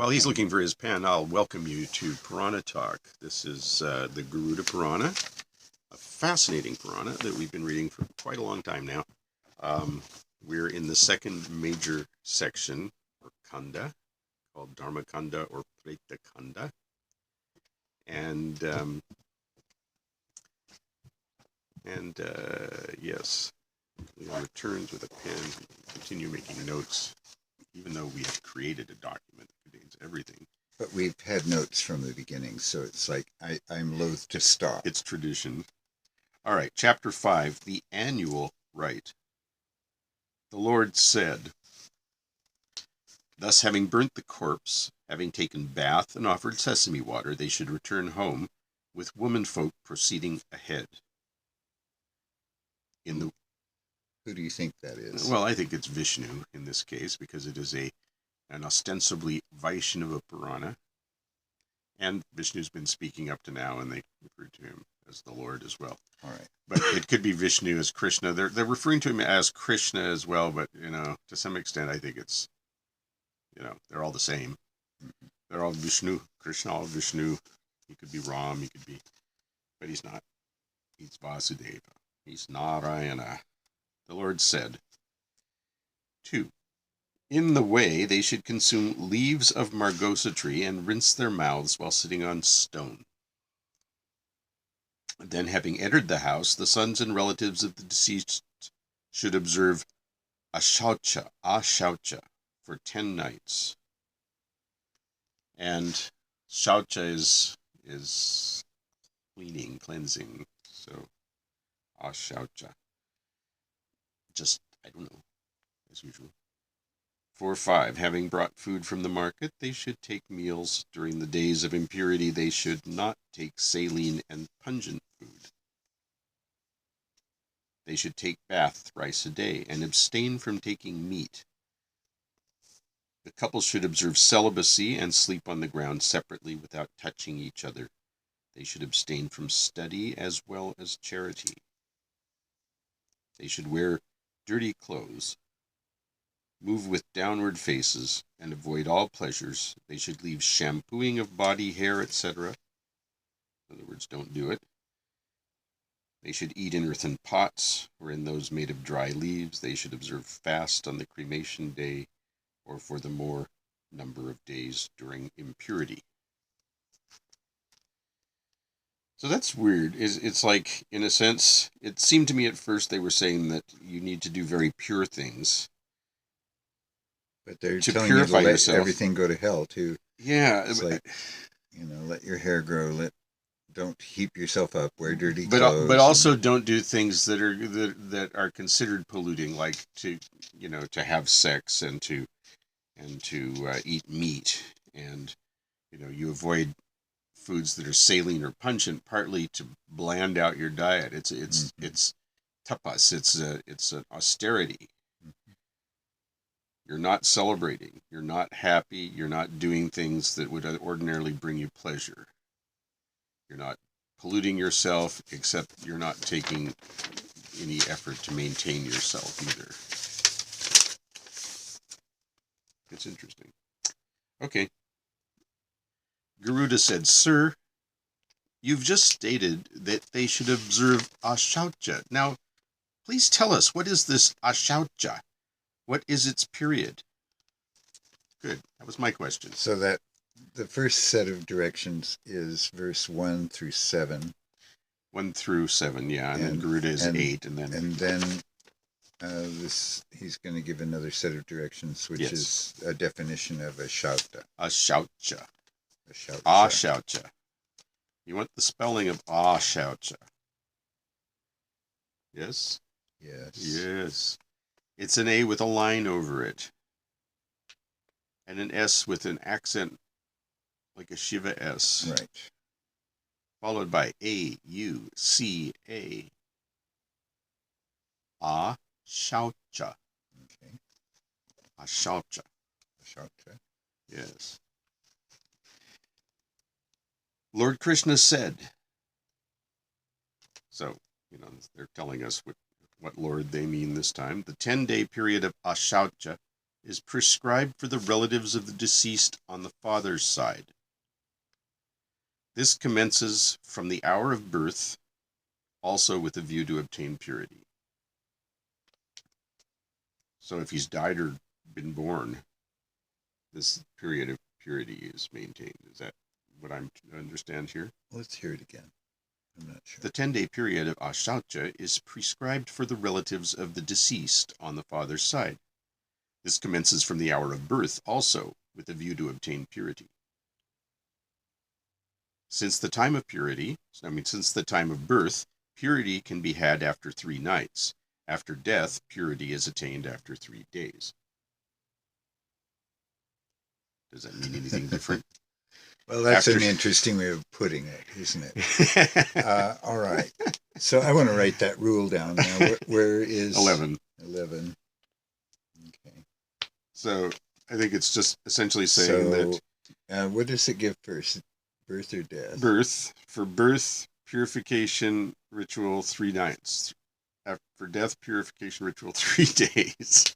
While he's looking for his pen, I'll welcome you to Purana Talk. This is the Garuda Purana, a fascinating Purana that we've been reading for quite a long time now. We're in the second major section, or Kanda, called Dharma Kanda or Preta Kanda. And yes, Leon returns with a pen, continue making notes, even though we have created a document that contains everything. But we've had notes from the beginning, so it's like I'm loath to stop. It's tradition. All right, Chapter 5, the Annual Rite. The Lord said, thus having burnt the corpse, having taken bath and offered sesame water, they should return home, with womenfolk proceeding ahead. Who do you think that is? Well, I think it's Vishnu in this case, because it is an ostensibly Vaishnava Purana. And Vishnu's been speaking up to now, and they refer to him as the Lord as well. All right. But it could be Vishnu as Krishna. They're referring to him as Krishna as well, but, to some extent, I think it's, they're all the same. Mm-hmm. They're all Vishnu. Krishna, all Vishnu. He could be Ram, but he's not. He's Vasudeva. He's Narayana. The Lord said, 2. In the way they should consume leaves of margosa tree and rinse their mouths while sitting on stone. Then, having entered the house, the sons and relatives of the deceased should observe ashaucha, for 10 nights. And shaucha is cleaning, cleansing. So, ashaucha. Just, I don't know, as usual. 4-5. Having brought food from the market, they should take meals. During the days of impurity, they should not take saline and pungent food. They should take bath thrice a day and abstain from taking meat. The couple should observe celibacy and sleep on the ground separately without touching each other. They should abstain from study as well as charity. They should wear dirty clothes, move with downward faces, and avoid all pleasures. They should leave shampooing of body, hair, etc. In other words, don't do it. They should eat in earthen pots, or in those made of dry leaves. They should observe fast on the cremation day, or for the more number of days during impurity. So that's weird. It's like, in a sense, it seemed to me at first they were saying that you need to do very pure things. But they're telling you to let yourself. Everything go to hell, too. Yeah. It's like, let your hair grow, don't heap yourself up, wear dirty clothes. But also don't do things that are considered polluting, like to have sex and to eat meat, and you avoid foods that are saline or pungent, partly to bland out your diet. It's tapas. It's an austerity. Mm-hmm. You're not celebrating. You're not happy. You're not doing things that would ordinarily bring you pleasure. You're not polluting yourself, except you're not taking any effort to maintain yourself either. It's interesting. Okay. Garuda said, Sir, you've just stated that they should observe ashaucha. Now, please tell us, what is this ashaucha? What is its period? Good. That was my question. So that the first set of directions is verse 1 through 7. 1 through 7, yeah. And then Garuda is 8. And then he's going to give another set of directions, which is a definition of ashaucha. Ashaucha. Ashaucha. You want the spelling of ashaucha? Yes? Yes. It's an A with a line over it, and an S with an accent like a Shiva S. Right. Followed by A-U-C-A. Ashaucha. Okay. Ashaucha. Ashaucha. Yes. Lord Krishna said. So, they're telling us what Lord they mean this time. The 10-day period of ashaucha is prescribed for the relatives of the deceased on the father's side. This commences from the hour of birth, also with a view to obtain purity. So if he's died or been born, this period of purity is maintained. Is that what I'm to understand here? Let's hear it again. I'm not sure. The 10-day period of Ashaucha is prescribed for the relatives of the deceased on the father's side. This commences from the hour of birth, also with a view to obtain purity. Since the time of birth, purity can be had after 3 nights. After death, purity is attained after 3 days. Does that mean anything different? Well, that's an interesting way of putting it, isn't it? All right. So I want to write that rule down now. Where is 11? 11. Okay. So I think it's just essentially saying that. What does it give first? Birth or death? Birth. For birth, purification ritual 3 nights. For death, purification ritual 3 days.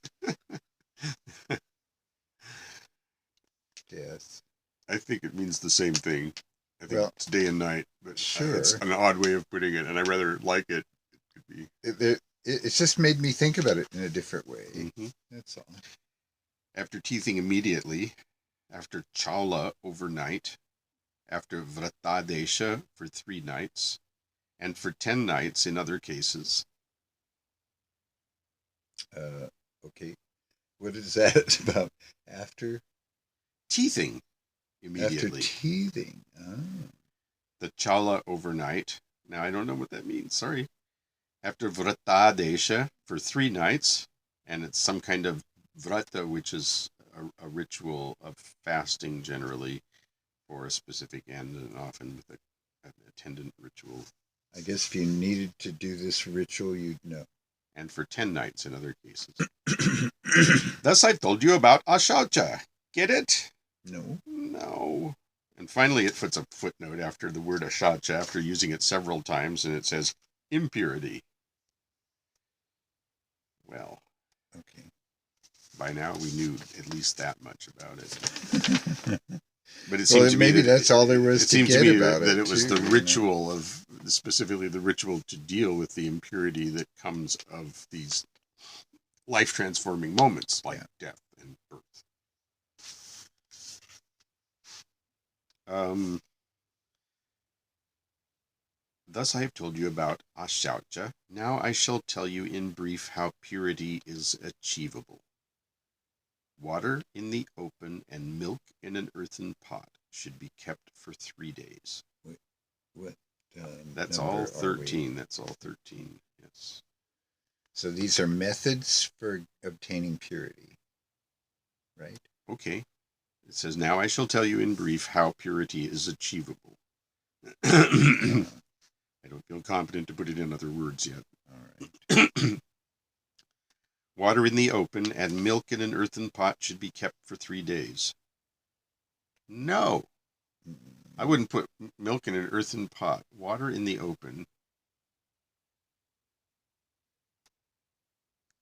Death. I think it means the same thing. I think it's day and night, but sure. It's an odd way of putting it, and I rather like it. It could be. It's just made me think about it in a different way. Mm-hmm. That's all. After teething immediately, after Chala overnight, after Vratadesha for 3 nights, and for 10 nights in other cases. Okay. What is that about? After? Teething immediately. After teething. Oh. The Chala overnight. Now, I don't know what that means. Sorry. After Vratadesha for 3 nights, and it's some kind of vrata, which is a ritual of fasting generally for a specific end, and often with an attendant ritual. I guess if you needed to do this ritual, you'd know. And for 10 nights in other cases. Thus I've told you about Ashaucha. Get it? No. No. And finally it puts a footnote after the word Ashaucha, after using it several times, and it says impurity. Well. Okay. By now we knew at least that much about it. But it seemed well, to maybe me that that's all there was to get about it. That it was the ritual of, specifically the ritual to deal with the impurity that comes of these life-transforming moments like death and birth. Thus I have told you about Ashaucha. Now I shall tell you in brief how purity is achievable. Water in the open and milk in an earthen pot should be kept for 3 days. What? That's all 13. That's all 13. Yes. So these are methods for obtaining purity, right? Okay. It says, now I shall tell you in brief how purity is achievable. I don't feel competent to put it in other words yet. All right. Water in the open and milk in an earthen pot should be kept for 3 days. No. I wouldn't put milk in an earthen pot. Water in the open.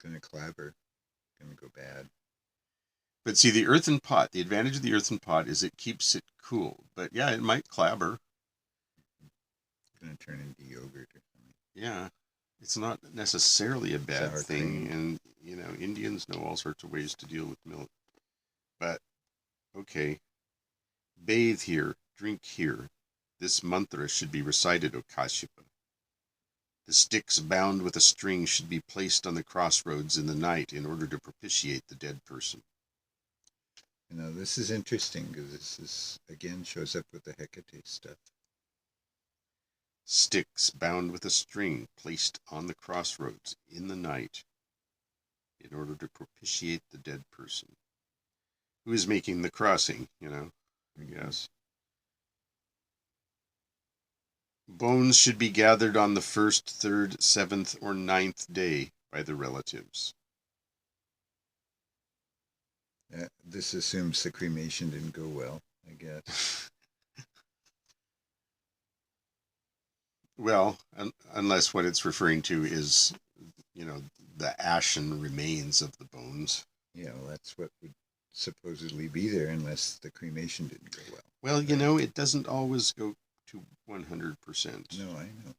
Gonna clabber. Gonna go bad. But see, the earthen pot, the advantage of the earthen pot is it keeps it cool. But yeah, it might clabber. Gonna turn into yogurt or something. Yeah. It's not necessarily a bad Sour thing. cream. And, Indians know all sorts of ways to deal with milk. But, okay. Bathe here. Drink here. This mantra should be recited, O Kashyapa. The sticks bound with a string should be placed on the crossroads in the night in order to propitiate the dead person. This is interesting because this again shows up with the Hecate stuff. Sticks bound with a string placed on the crossroads in the night in order to propitiate the dead person. Who is making the crossing, I guess. Bones should be gathered on the 1st, 3rd, 7th, or 9th day by the relatives. This assumes the cremation didn't go well, I guess. Well, unless what it's referring to is, the ashen remains of the bones. that's what would supposedly be there unless the cremation didn't go well. Well, it doesn't always go to 100%. No, I know.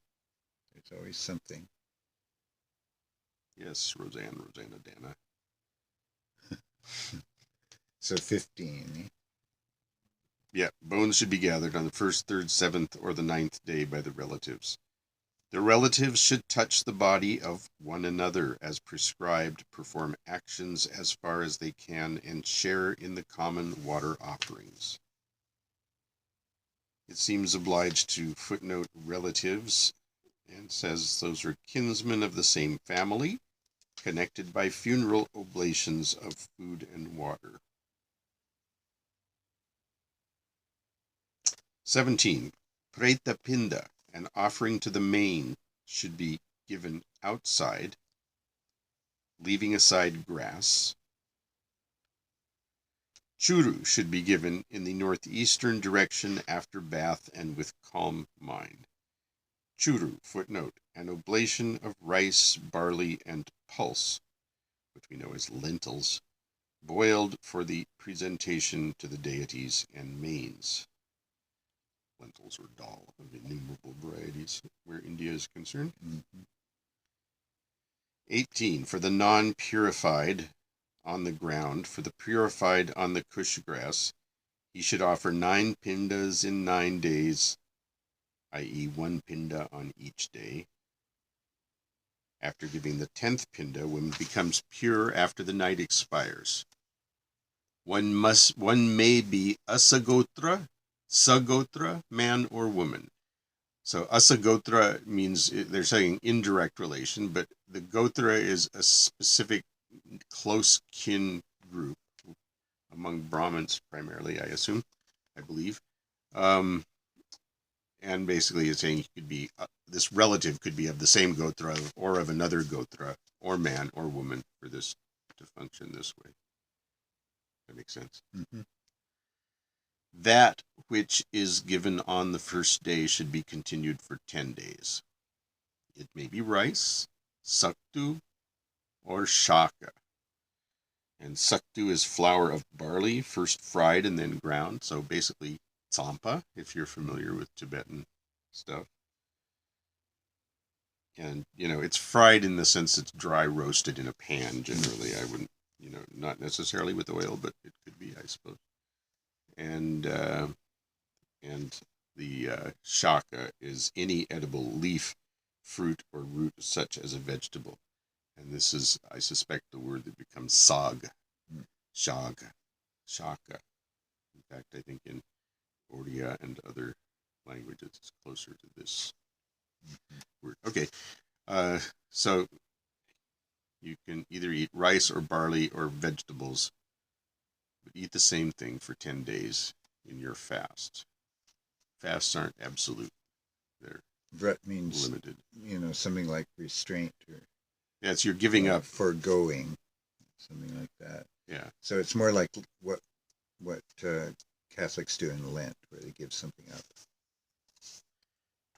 There's always something. Yes, Rosanna, Dana. So 15. Eh? Yeah, bones should be gathered on the 1st, 3rd, 7th, or the 9th day by the relatives. The relatives should touch the body of one another as prescribed, perform actions as far as they can, and share in the common water offerings. It seems obliged to footnote relatives and says those are kinsmen of the same family, connected by funeral oblations of food and water. 17. Preta Pinda, an offering to the main, should be given outside, leaving aside grass. Churu should be given in the northeastern direction after bath and with calm mind. Churu, footnote, an oblation of rice, barley, and pulse, which we know as lentils, boiled for the presentation to the deities and mains. Lentils or dal of innumerable varieties where India is concerned. 18. For the non-purified on the ground, for the purified on the kush grass, he should offer 9 pindas in 9 days, i.e. 1 pinda on each day. After giving the 10th pinda, one becomes pure after the night expires. One may be asagotra, sagotra, man or woman. So asagotra means they're saying indirect relation, but the gotra is a specific close kin group among Brahmins primarily, I believe. And basically it's saying he could be, this relative could be of the same gotra or of another gotra, or man or woman, for this to function this way. That makes sense. Mm-hmm. That which is given on the first day should be continued for 10 days. It may be rice, saktu, or shaka. And saktu is flour of barley, first fried and then ground. So basically tsampa, if you're familiar with Tibetan stuff. And, it's fried in the sense it's dry roasted in a pan generally. I wouldn't, not necessarily with oil, but it could be, I suppose. And the shaka is any edible leaf, fruit, or root such as a vegetable. And this is, I suspect, the word that becomes sag, shaka. In fact, I think in Odia and other languages, it's closer to this word. Okay, so you can either eat rice or barley or vegetables, but eat the same thing for 10 days in your fast. Fasts aren't absolute. They're Vret means limited. Something like restraint or Yes, you're giving up. Foregoing, something like that. Yeah. So it's more like what Catholics do in Lent, where they give something up.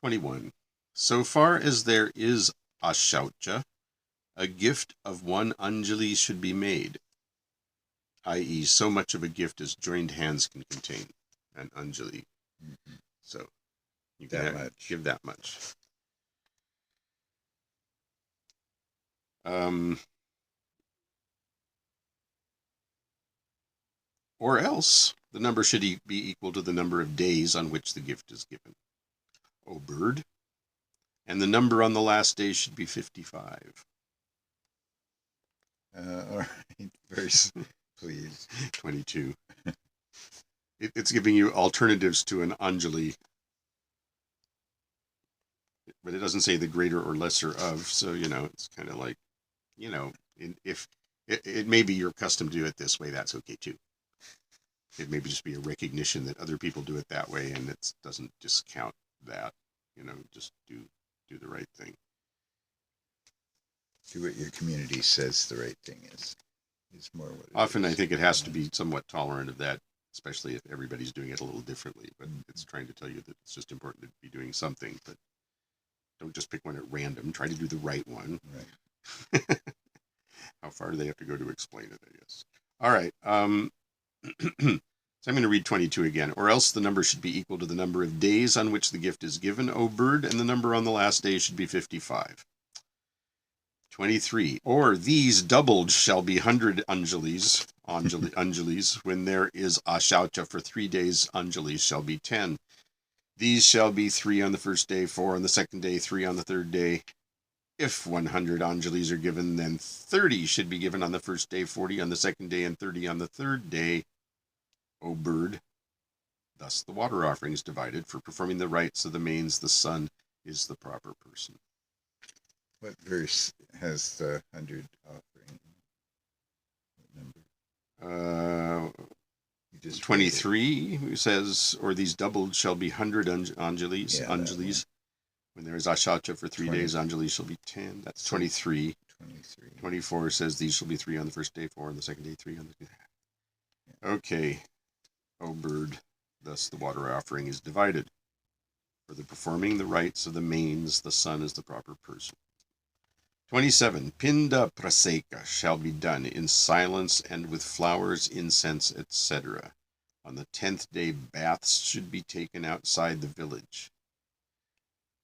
21. So far as there is ashaucha, a gift of 1 anjali should be made, i.e. so much of a gift as joined hands can contain, an anjali. Mm-hmm. So you can give that much. Or else the number should be equal to the number of days on which the gift is given. O bird. And the number on the last day should be 55. All right, verse, please. 22. It's giving you alternatives to an anjali, but it doesn't say the greater or lesser of. So it's kind of like, if it may be your custom to do it this way, that's okay too. It may just be a recognition that other people do it that way, and it doesn't discount that. Just do the right thing. Do what your community says the right thing is. It's more what it Often is. I think it has to be somewhat tolerant of that, especially if everybody's doing it a little differently. But it's trying to tell you that it's just important to be doing something, but don't just pick one at random. Try to do the right one. Right. How far do they have to go to explain it, I guess. All right. So I'm going to read 22 again. Or else the number should be equal to the number of days on which the gift is given, O bird, and the number on the last day should be 55. 23. Or these doubled shall be 100 anjalis. When there is ashaucha for 3 days, anjalis shall be 10. These shall be 3 on the first day, 4 on the second day, 3 on the third day. If 100 anjalis are given, then 30 should be given on the first day, 40 on the second day, and 30 on the third day, O bird. Thus the water offering is divided. For performing the rites of the mains, the sun is the proper person. What verse has the 100 offering? What number? 23, who says, or these doubled shall be 100 anjalis. Yeah, anjalis. When there is ashaucha for 3 days, anjalis shall be 10. That's 23. 24 says these shall be 3 on the first day, 4 on the second day, 3 on the... Okay. O bird, thus the water offering is divided. For the performing the rites of the mains, the sun is the proper person. 27. Pinda praseka shall be done in silence and with flowers, incense, etc. On the 10th day, baths should be taken outside the village.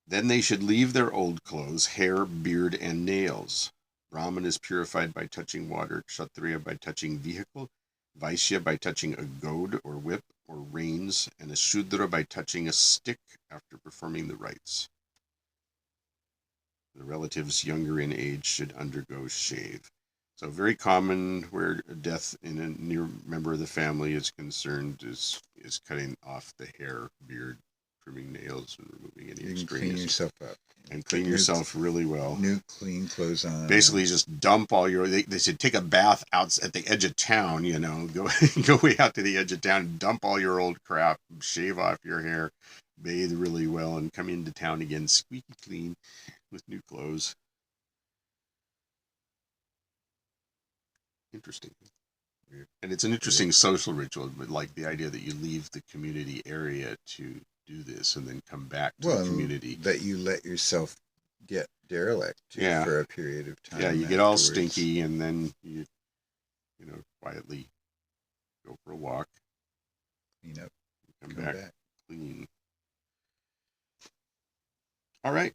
Then they should leave their old clothes, hair, beard, and nails. Brahman is purified by touching water, Kshatriya by touching vehicle, Vaishya by touching a goad or whip or reins, and a Shudra by touching a stick after performing the rites. The relatives younger in age should undergo shave. So very common where death in a near member of the family is concerned is cutting off the hair, beard, trimming nails, and removing any You can extraneous. clean yourself up. And clean yourself really well. New clean clothes on. Basically, just dump all your... They said take a bath out at the edge of town, you know. Go way out to the edge of town, dump all your old crap, shave off your hair, bathe really well, and come into town again squeaky clean with new clothes. Interesting. And it's an interesting social ritual, but like the idea that you leave the community area to do this and then come back to the community. That you let yourself get derelict for a period of time. Yeah, you get all stinky and then you quietly go for a walk. Clean up. Come back clean. All right.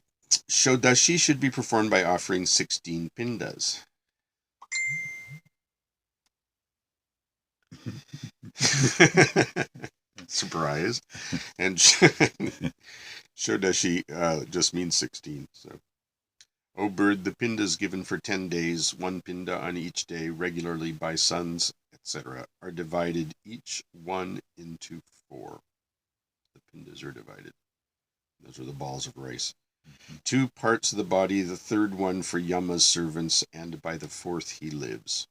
Shodashi should be performed by offering 16 pindas. Surprise. And Shodashi just means 16. So, O bird, the pindas given for 10 days, 1 pinda on each day, regularly by sons, etc., are divided each one into 4. The pindas are divided. Those are the balls of rice. 2 parts of the body, the third one for Yama's servants, and by the 4th he lives.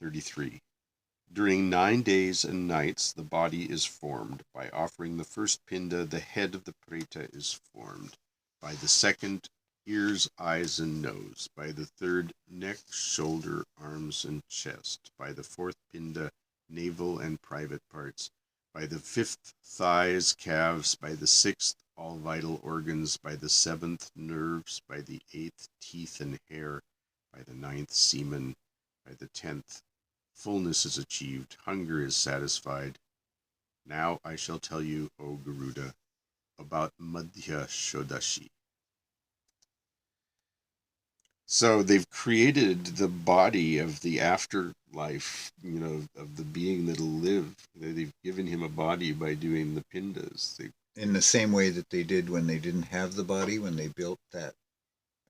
33. During 9 days and nights, the body is formed. By offering the first pinda, the head of the preta is formed. By the second, ears, eyes, and nose. By the third, neck, shoulder, arms, and chest. By the 4th pinda, navel and private parts. By the 5th, thighs, calves. By the 6th, all vital organs. By the 7th, nerves. By the 8th, teeth and hair. By the 9th, semen. By the 10th, fullness is achieved, hunger is satisfied. Now I shall tell you, O Garuda, about Madhya Shodashi. So they've created the body of the afterlife, of the being that'll live. They've given him a body by doing the pindas. In the same way that they did when they didn't have the body, when they built that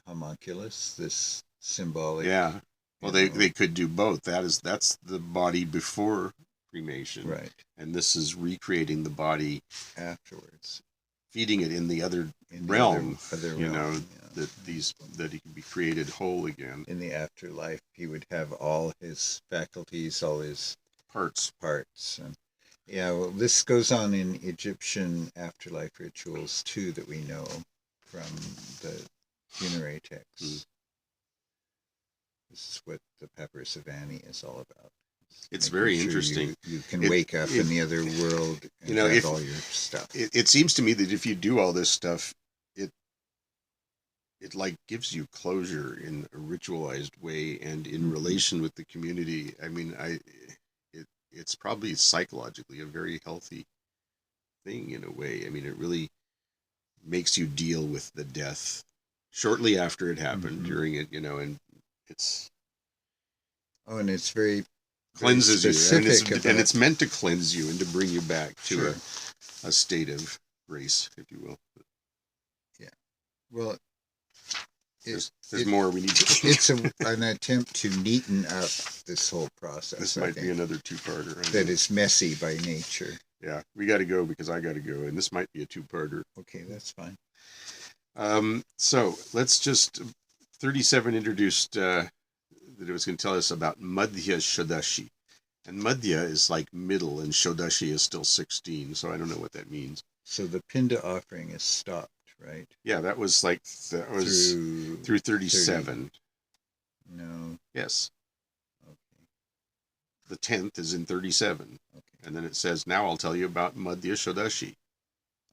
homunculus, this symbolic... Yeah. Well, they could do both. That's the body before cremation, right? And this is recreating the body afterwards, feeding it in the other realm. That he can be created whole again. In the afterlife, he would have all his faculties, all his parts, and this goes on in Egyptian afterlife rituals too, that we know from the funerary texts. This is what the Papyrus of Ani is all about. It's very interesting. You can wake up in the other world and have all your stuff. It seems to me that if you do all this stuff, it like gives you closure in a ritualized way and in relation with the community. I mean, it's probably psychologically a very healthy thing in a way. I mean, it really makes you deal with the death shortly after it happened, during it, and it's and it's very cleanses you, and it's meant to cleanse you and to bring you back to a state of grace, if you will. Yeah. Well, there's more we need to. It's an attempt to neaten up this whole process. This might be another two-parter. That is messy by nature. Yeah, we got to go because I got to go, and this might be a two-parter. Okay, that's fine. So let's just 37 introduced that it was going to tell us about Madhya Shodashi. And Madhya is like middle, and Shodashi is still 16, so I don't know what that means. So the Pinda offering is stopped, right? Yeah, that was through 37. 30. No. Yes. Okay. The 10th is in 37. Okay. And then it says, now I'll tell you about Madhya Shodashi.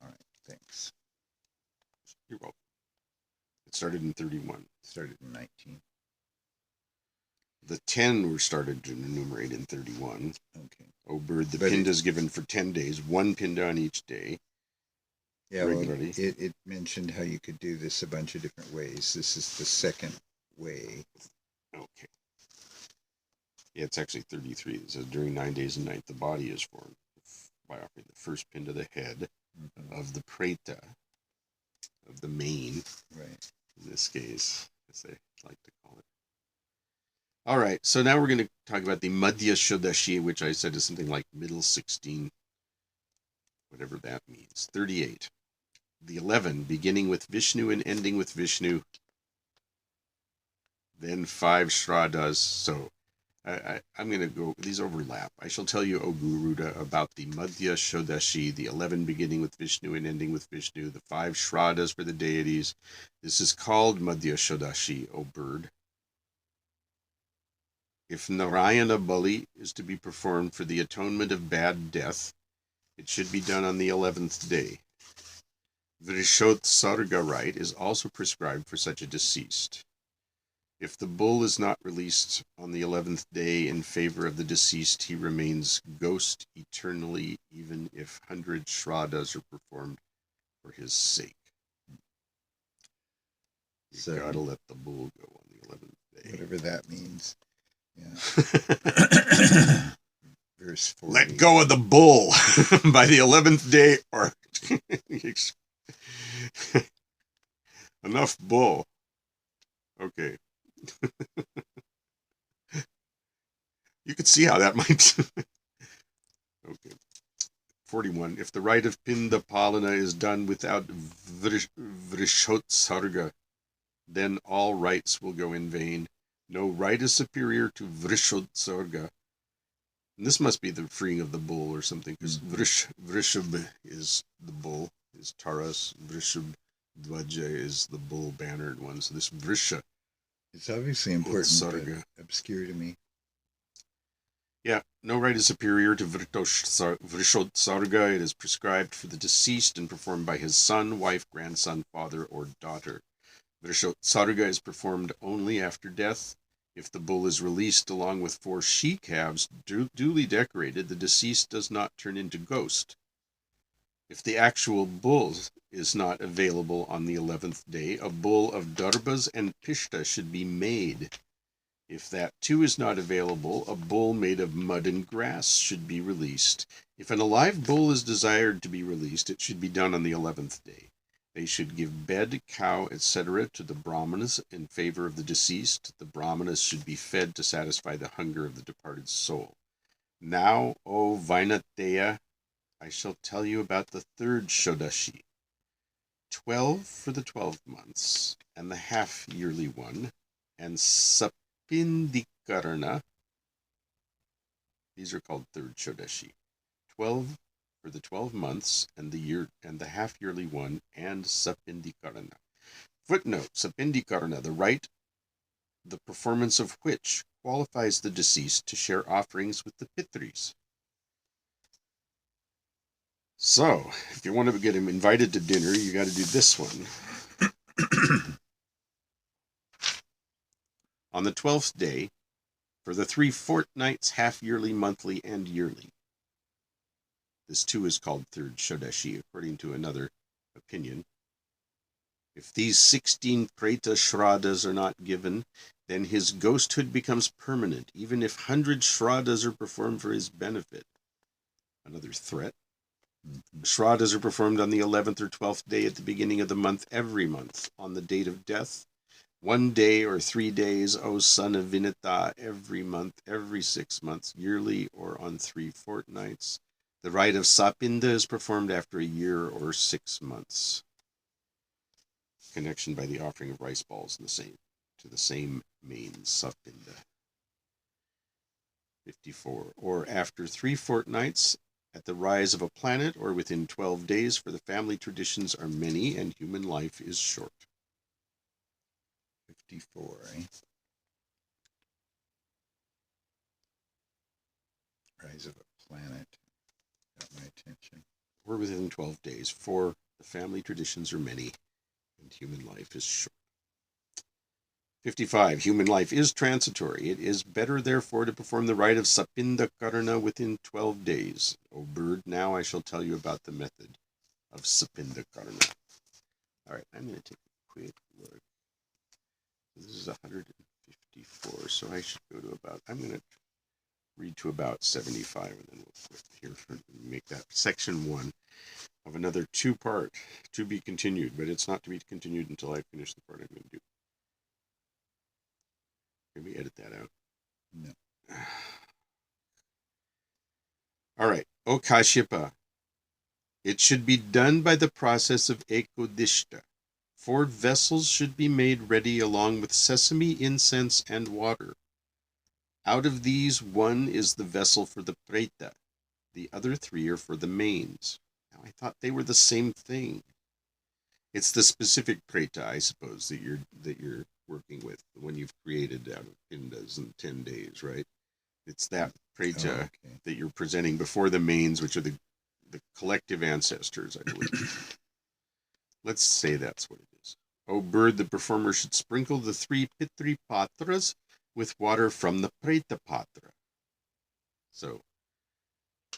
All right, thanks. You're welcome. It started in 31. Started in 19. The 10 were started to enumerate in 31. Okay. O bird, the pinda is given for 10 days, one pinda on each day. Yeah, regularly. Well, it mentioned how you could do this a bunch of different ways. This is the second way. Okay. Yeah, it's actually 33. It says during 9 days and night, the body is formed by offering the first pinda, the head of the preta, of the mane. Right. In this case, as they like to call it. All right, so now we're going to talk about the Madhya Shodashi, which I said is something like middle 16, whatever that means. 38. The 11, beginning with Vishnu and ending with Vishnu. Then 5 shraddhas. So I'm going to go, these overlap. I shall tell you, O Garuda, about the Madhya Shodashi, the 11 beginning with Vishnu and ending with Vishnu, the 5 shraddhas for the deities. This is called Madhya Shodashi, O bird. If Narayana Bali is to be performed for the atonement of bad death, it should be done on the 11th day. Vrishotsarga rite is also prescribed for such a deceased. If the bull is not released on the 11th day in favor of the deceased, he remains ghost eternally, even if 100 shraddhas are performed for his sake. You gotta let the bull go on the 11th day. Whatever that means. Yeah. Verse 40. Let go of the bull by the 11th day, or enough bull. Okay. You could see how that might. Okay. 41. If the rite of Pinda Palana is done without Vrishotsarga, then all rites will go in vain. No rite is superior to Vrishotsarga. And this must be the freeing of the bull or something, because Vrishab is the bull, is Taras. Vrishab Dvaja is the bull bannered one. So this Vrisha. It's obviously important, but obscure to me. Yeah, no rite is superior to Vrishotsarga. It is prescribed for the deceased and performed by his son, wife, grandson, father, or daughter. Vrishotsarga is performed only after death. If the bull is released along with 4 she-calves duly decorated, the deceased does not turn into ghost. If the actual bull is not available on the 11th day, a bull of darbas and pishta should be made. If that too is not available, a bull made of mud and grass should be released. If an alive bull is desired to be released, it should be done on the 11th day. They should give bed, cow, etc. to the brahmanas in favor of the deceased. The brahmanas should be fed to satisfy the hunger of the departed soul. Now, O Vainateya, I shall tell you about the 3rd Shodashi. 12 for the 12 months, and the half-yearly one, and Sapindikarana. These are called 3rd Shodashi. 12 for the 12 months, and the half-yearly one, and Sapindikarana. Footnote: Sapindikarana, the rite, the performance of which qualifies the deceased to share offerings with the Pitris. So, if you want to get him invited to dinner, you got to do this one. on the 12th day, for the 3 fortnights, half-yearly, monthly, and yearly. This too is called third Shodashi, according to another opinion. If these 16 Preta shraddhas are not given, then his ghosthood becomes permanent, even if 100 shraddhas are performed for his benefit. Another threat. Shraddhas are performed on the 11th or 12th day at the beginning of the month every month, on the date of death. 1 day or 3 days, O son of Vinita, every month, every 6 months, yearly, or on 3 fortnights. The rite of Sapinda is performed after a year or 6 months. Connection by the offering of rice balls to the same mains, Sapinda. 54. Or after 3 fortnights, at the rise of a planet, or within 12 days, for the family traditions are many and human life is short. 54, eh? Rise of a planet got my attention. Or within 12 days, for the family traditions are many and human life is short. 55. Human life is transitory. It is better, therefore, to perform the rite of Sapinda Karana within 12 days. O bird, now I shall tell you about the method of Sapinda Karana. All right, I'm going to take a quick look. This is 154, so I should go to about, I'm going to read to about 75, and then we'll quit here for make that section 1 of another 2-part to be continued, but it's not to be continued until I finish the part I'm going to do. Can we edit that out? No. All right. O Kashyapa, it should be done by the process of Ekodishta. 4 vessels should be made ready along with sesame, incense, and water. Out of these, 1 is the vessel for the Preta. The other 3 are for the mains. Now, I thought they were the same thing. It's the specific Preta, I suppose, that you're working with when you've created out of pindas in 10 days, right? It's that Preta that you're presenting before the mains, which are the collective ancestors, I believe. Let's say that's what it is. O bird, the performer should sprinkle the 3 Pitri Patras with water from the Preta Patra. So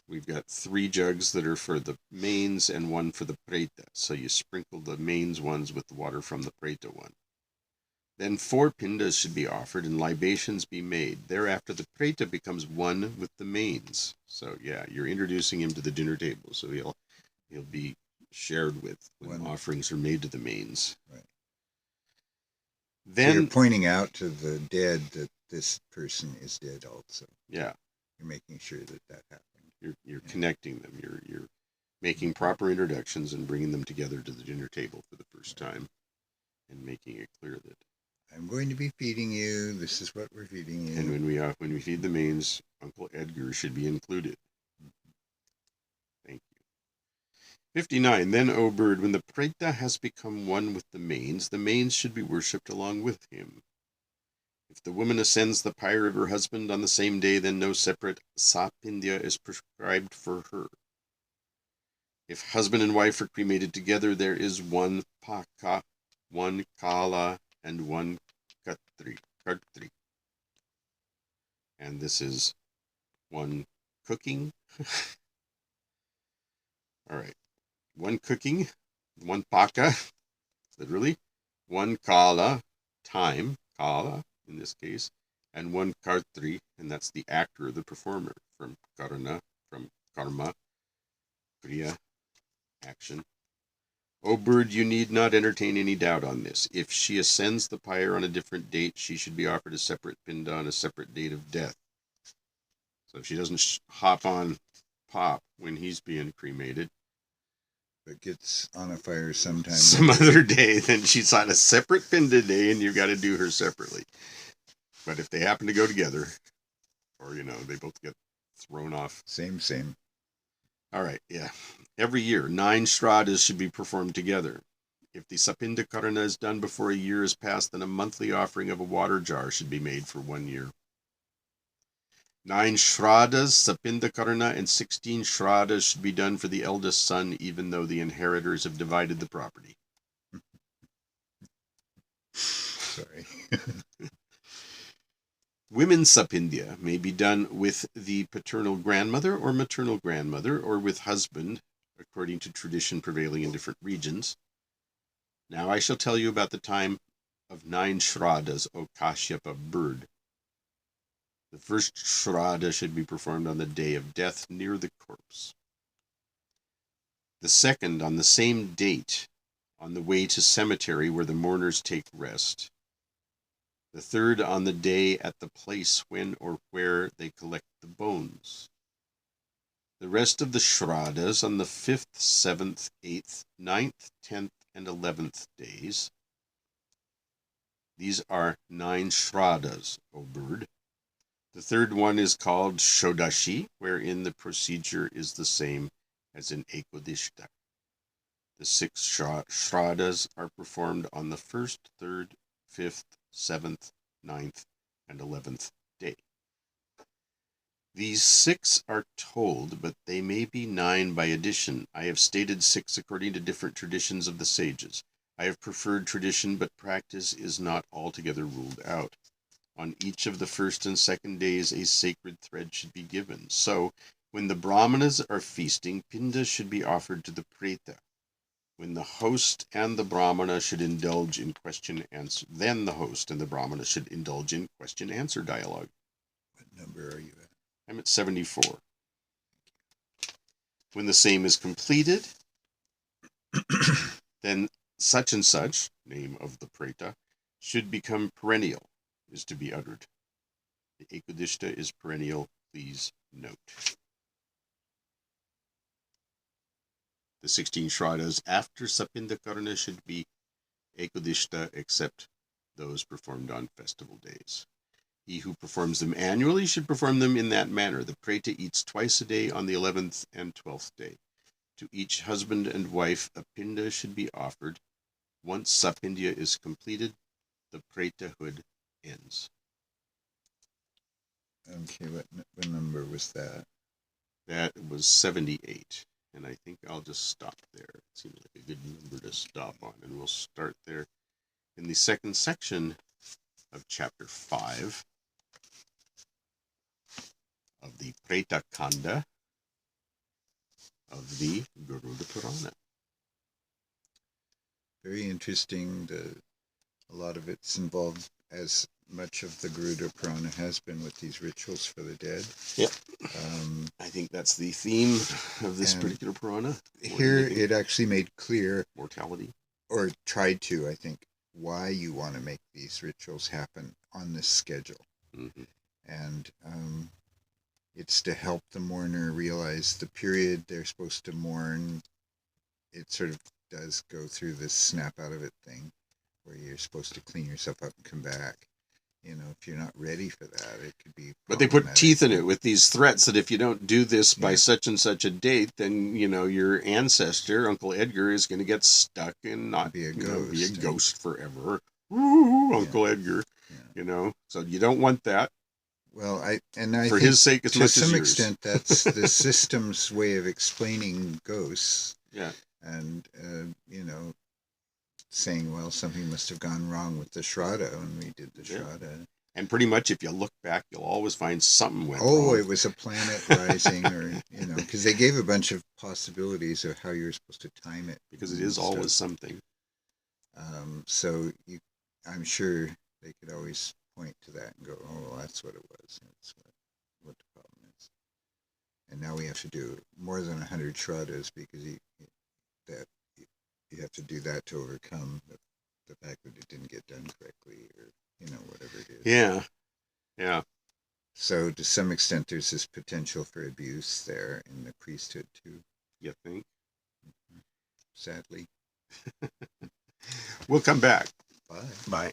we've got 3 jugs that are for the mains and 1 for the Preta. So you sprinkle the mains ones with the water from the Preta one. Then 4 pindas should be offered and libations be made. Thereafter the Preta becomes 1 with the mains. So yeah, you're introducing him to the dinner table. So he'll be shared with when offerings are made to the mains. Right. Then so you're pointing out to the dead that this person is dead also. Yeah. You're making sure that happened. You're connecting them. You're making proper introductions and bringing them together to the dinner table for the first time, and making it clear that I'm going to be feeding you. This is what we're feeding you. And when we feed the mains, Uncle Edgar should be included. Thank you. 59. Then, O bird, when the Preta has become 1 with the mains should be worshipped along with him. If the woman ascends the pyre of her husband on the same day, then no separate sapindya is prescribed for her. If husband and wife are cremated together, there is 1 paka, 1 kala, and 1 kartri. And this is 1 cooking. All right. 1 cooking, 1 paka, literally, 1 kala, time, kala in this case, and 1 kartri, and that's the actor, the performer, from karana, from karma, kriya, action. O bird, you need not entertain any doubt on this. If she ascends the pyre on a different date, she should be offered a separate pinda on a separate date of death. So if she doesn't hop on Pop when he's being cremated, but gets on a fire sometime some other day, then she's on a separate pinda day, and you've got to do her separately. But if they happen to go together, or they both get thrown off, same. All right, yeah. Every year, 9 shraddhas should be performed together. If the Sapinda Karana is done before a year has passed, then a monthly offering of a water jar should be made for 1 year. 9 shraddhas, Sapinda Karana, and 16 shraddhas should be done for the eldest son, even though the inheritors have divided the property. Sorry. Women's sapindya may be done with the paternal grandmother or maternal grandmother, or with husband, according to tradition prevailing in different regions. Now I shall tell you about the time of 9 shraddhas, O Kashyapa bird. The first shraddha should be performed on the day of death near the corpse. The second on the same date, on the way to cemetery where the mourners take rest. The third on the day at the place when or where they collect the bones. The rest of the shraddhas on the 5th, 7th, 8th, 9th, 10th, and 11th days. These are 9 shraddhas, O bird. The third one is called shodashi, wherein the procedure is the same as in ekodishta. The 6 shraddhas are performed on the 1st, 3rd, 5th, 7th, 9th, and 11th day. These 6 are told, but they may be 9 by addition. I have stated 6 according to different traditions of the sages. I have preferred tradition, but practice is not altogether ruled out. On each of the first and second days a sacred thread should be given. So, when the brahmanas are feasting, pinda should be offered to the preta. When the host and the brahmana should indulge in question-answer, then the host and the brahmana should indulge in question-answer dialogue. What number are you at? I'm at 74. When the same is completed, then such and such, name of the preta, should become perennial, is to be uttered. The ekodishta is perennial, please note. The 16 shraddhas after sapinda karana should be ekodishta, except those performed on festival days. He who performs them annually should perform them in that manner. The preta eats twice a day on the 11th and 12th day. To each husband and wife a pinda should be offered. Once sapindya is completed, the pretahood ends. Okay, what number was that? That was 78. And I think I'll just stop there. It seems like a good number to stop on. And we'll start there in the second section of chapter 5 of the Preta Kanda of the Garuda Purana. Very interesting. A lot of it's involved, as much of the Garuda Purana has been, with these rituals for the dead. Yep. I think that's the theme of this particular Purana. Here it actually made clear mortality, or tried to, I think, why you want to make these rituals happen on this schedule. Mm-hmm. And it's to help the mourner realize the period they're supposed to mourn. It sort of does go through this snap out of it thing, where you're supposed to clean yourself up and come back. You know, if you're not ready for that, it could be. But they put teeth in it with these threats that if you don't do this by such and such a date, then, you know, your ancestor, Uncle Edgar, is going to get stuck and not be a ghost forever. Ooh, Uncle Edgar. Yeah. You know, so you don't want that. Well, I for his sake, as much as to some extent, that's the system's way of explaining ghosts. Yeah. And you know, saying, well, something must have gone wrong with the shraddha when we did the shraddha. And pretty much, if you look back, you'll always find something went wrong. Oh, it was a planet rising, or, you know, because they gave a bunch of possibilities of how you're supposed to time it. Because it is always something. So I'm sure they could always point to that and go, oh, well, that's what it was. That's what the problem is. And now we have to do more than 100 shraddhas, because you have to do that to overcome the fact that it didn't get done correctly, or, you know, whatever it is. Yeah. Yeah. So to some extent, there's this potential for abuse there in the priesthood too. You think? Sadly. We'll come back. Bye. Bye.